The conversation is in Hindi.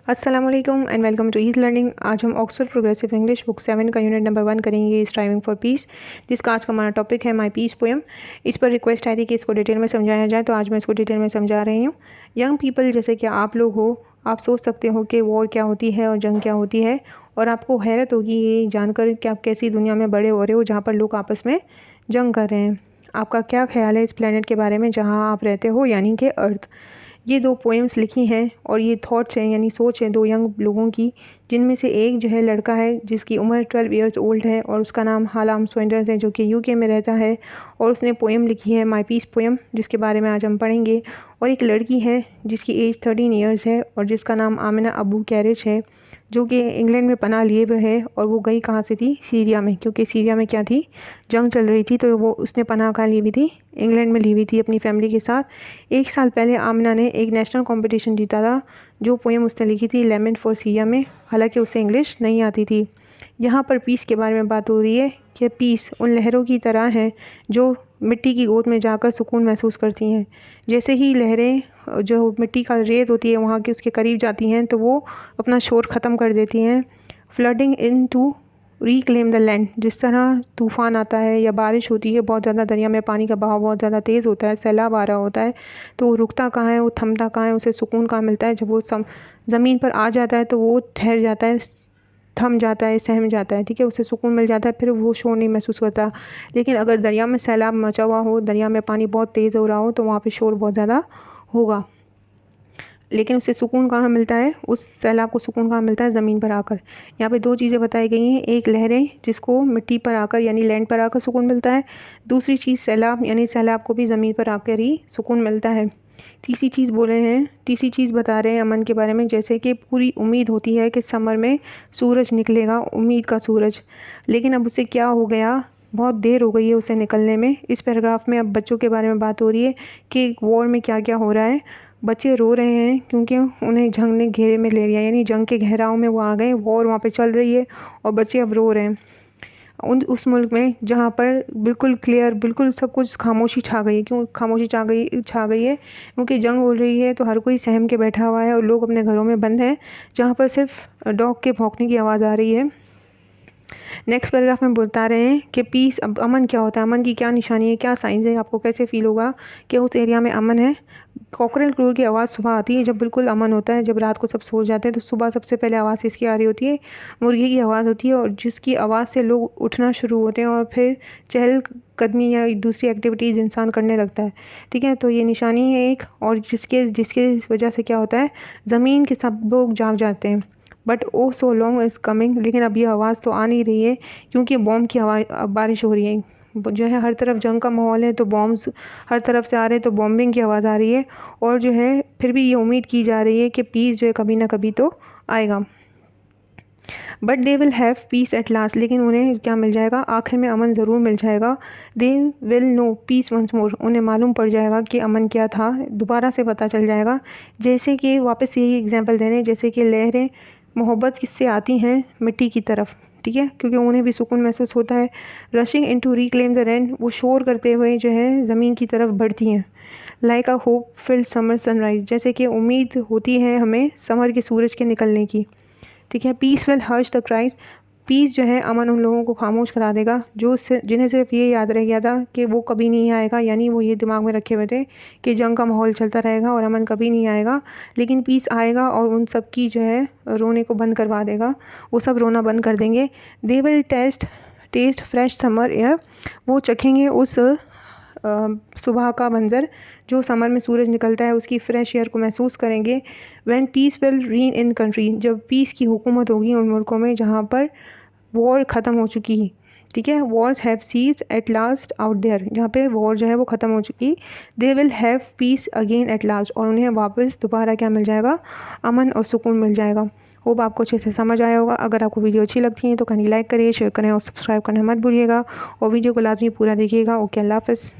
अस्सलाम वालेकुम and welcome to ease learning. आज हम ऑक्सफोर्ड प्रोग्रेसिव इंग्लिश बुक 7 का यूनिट नंबर 1 करेंगे, स्ट्राइविंग फॉर पीस, जिसका आज का हमारा टॉपिक है माई पीस पोएम। इस पर रिक्वेस्ट आई थी कि इसको डिटेल में समझाया जाए, तो आज मैं इसको डिटेल में समझा रही हूँ। यंग पीपल, जैसे कि आप लोग हो, आप सोच सकते हो कि वॉर क्या होती है और जंग क्या होती है, और आपको हैरत होगी ये जानकर कि आप कैसी दुनिया में बड़े हो रहे हो जहाँ पर लोग आपस में जंग कर रहे हैं। आपका क्या ख्याल है इस प्लेनेट के बारे में जहाँ आप रहते हो, यानी कि अर्थ। ये दो पोएम्स लिखी हैं और ये थॉट्स हैं, यानी सोच है दो यंग लोगों की, जिनमें से एक जो है लड़का है जिसकी उम्र 12 इयर्स ओल्ड है और उसका नाम हालाम स्वेंडर्स है, जो कि यूके में रहता है, और उसने पोएम लिखी है माई पीस पोएम, जिसके बारे में आज हम पढ़ेंगे। और एक लड़की है जिसकी एज 13 इयर्स है और जिसका नाम आमिना अबू कैरिज है, जो कि इंग्लैंड में पनाह लिए हुए है। और वो गई कहाँ से थी? सीरिया में, क्योंकि सीरिया में क्या थी, जंग चल रही थी, तो वो उसने पनाह कहाँ ली हुई थी? इंग्लैंड में ली हुई थी अपनी फैमिली के साथ। 1 साल पहले आमिना ने एक नेशनल कंपटीशन जीता था, जो पोएम उसने लिखी थी लेमेंट फॉर सीरिया में, हालांकि उसे इंग्लिश नहीं आती थी। यहाँ पर पीस के बारे में बात हो रही है कि पीस उन लहरों की तरह है जो मिट्टी की गोद में जाकर सुकून महसूस करती हैं। जैसे ही लहरें जो मिट्टी का रेत होती है वहाँ के उसके करीब जाती हैं, तो वो अपना शोर ख़त्म कर देती हैं। Flooding in to reclaim the land, जिस तरह तूफ़ान आता है या बारिश होती है, बहुत ज़्यादा दरिया में पानी का बहाव बहुत ज़्यादा तेज़ होता है, सैलाब आ रहा होता है, तो वो रुकता कहाँ है, वो थमता कहाँ है, उसे सुकून कहाँ मिलता है? जब वो ज़मीन पर आ जाता है तो वो ठहर जाता है, थम जाता है, सहम जाता है, ठीक है, उसे सुकून मिल जाता है, फिर वो शोर नहीं महसूस करता। लेकिन अगर दरिया में सैलाब मचा हुआ हो, दरिया में पानी बहुत तेज़ हो रहा हो, तो वहाँ पे शोर बहुत ज़्यादा होगा। लेकिन उसे सुकून कहाँ मिलता है? उस सैलाब को सुकून कहाँ मिलता है? ज़मीन पर आकर। यहाँ पे दो चीज़ें बताई गई हैं, एक लहरें जिसको मिट्टी पर आकर यानी लैंड पर आकर सुकून मिलता है, दूसरी चीज़ सैलाब, यानी सैलाब को भी ज़मीन पर आकर ही सुकून मिलता है। तीसरी चीज़ बोले हैं, तीसरी चीज़ बता रहे हैं अमन के बारे में, जैसे कि पूरी उम्मीद होती है कि समर में सूरज निकलेगा, उम्मीद का सूरज, लेकिन अब उसे क्या हो गया, बहुत देर हो गई है उसे निकलने में। इस पैराग्राफ में अब बच्चों के बारे में बात हो रही है कि वॉर में क्या क्या हो रहा है। बच्चे रो रहे हैं क्योंकि उन्हें जंग ने घेरे में ले लिया, यानी जंग के गहराव में वो आ गए, वॉर वहाँ पे चल रही है और बच्चे अब रो रहे हैं। उस मुल्क में जहाँ पर बिल्कुल क्लियर, बिल्कुल सब कुछ खामोशी छा गई है। क्यों खामोशी छा गई है? क्योंकि जंग हो रही है, तो हर कोई सहम के बैठा हुआ है और लोग अपने घरों में बंद हैं, जहाँ पर सिर्फ डॉग के भौंकने की आवाज़ आ रही है। नेक्स्ट पैराग्राफ में बता रहे हैं कि पीस, अब अमन क्या होता है, अमन की क्या निशानी है, क्या साइंस है, आपको कैसे फील होगा कि उस एरिया में अमन है। कॉकरेल क्रू की आवाज़ सुबह आती है जब बिल्कुल अमन होता है, जब रात को सब सो जाते हैं, तो सुबह सबसे पहले आवाज़ किसकी आ रही होती है? मुर्गी की आवाज़ होती है, और जिसकी आवाज़ से लोग उठना शुरू होते हैं और फिर चहल कदमी या दूसरी एक्टिविटीज़ इंसान करने लगता है, ठीक है। तो ये निशानी है एक, और जिसके जिसके वजह से क्या होता है, ज़मीन के सब लोग जाग जाते हैं। But oh so long is coming, लेकिन अब ये आवाज़ तो आ नहीं रही है, क्योंकि बॉम्ब की आवाज़, बारिश हो रही है जो है, हर तरफ जंग का माहौल है, तो बॉम्ब्स हर तरफ से आ रहे हैं, तो बॉम्बिंग की आवाज़ आ रही है। और जो है फिर भी ये उम्मीद की जा रही है कि पीस जो है कभी ना कभी तो आएगा। But they will have piece at last, लेकिन उन्हें क्या मिल जाएगा? आखिर में अमन ज़रूर मिल जाएगा। They will know peace once more, उन्हें मालूम पड़ जाएगा कि अमन क्या था, दोबारा से पता चल जाएगा। जैसे कि वापस यही एग्जांपल दे रहे हैं, जैसे कि लहरें मोहब्बत किससे आती हैं? मिट्टी की तरफ, ठीक है, क्योंकि उन्हें भी सुकून महसूस होता है। Rushing in to reclaim the rain, वो शोर करते हुए जो है ज़मीन की तरफ बढ़ती हैं। Like a hope field summer sunrise, जैसे कि उम्मीद होती है हमें समर के सूरज के निकलने की, ठीक है। Peace will harsh the cries, peace जो है अमन उन लोगों को खामोश करा देगा जो जिन्हें सिर्फ ये याद रह गया था कि वो कभी नहीं आएगा, यानी वो ये दिमाग में रखे हुए थे कि जंग का माहौल चलता रहेगा और अमन कभी नहीं आएगा। लेकिन पीस आएगा और उन सब की जो है रोने को बंद करवा देगा, वो सब रोना बंद कर देंगे। They will taste fresh summer air, वो चखेंगे उस सुबह का मंज़र, जो समर में सूरज निकलता है, उसकी फ्रेश एयर को महसूस करेंगे। When peace will reign in country, जब पीस की हुकूमत होगी उन मुल्कों में जहाँ पर वॉर ख़त्म हो चुकी है, ठीक है। Wars have ceased at last out there, जहाँ पे वॉर जो है वो ख़त्म हो चुकी। They will have peace again at last, और उन्हें वापस दोबारा क्या मिल जाएगा? अमन और सुकून मिल जाएगा। होप आपको अच्छे से समझ आया होगा। अगर आपको वीडियो अच्छी लगती है तो कहीं लाइक करिए, शेयर करें और सब्सक्राइब करना मत भूलिएगा, और वीडियो को लाजमी पूरा देखिएगा। ओके, अल्लाह हाफ़िज़।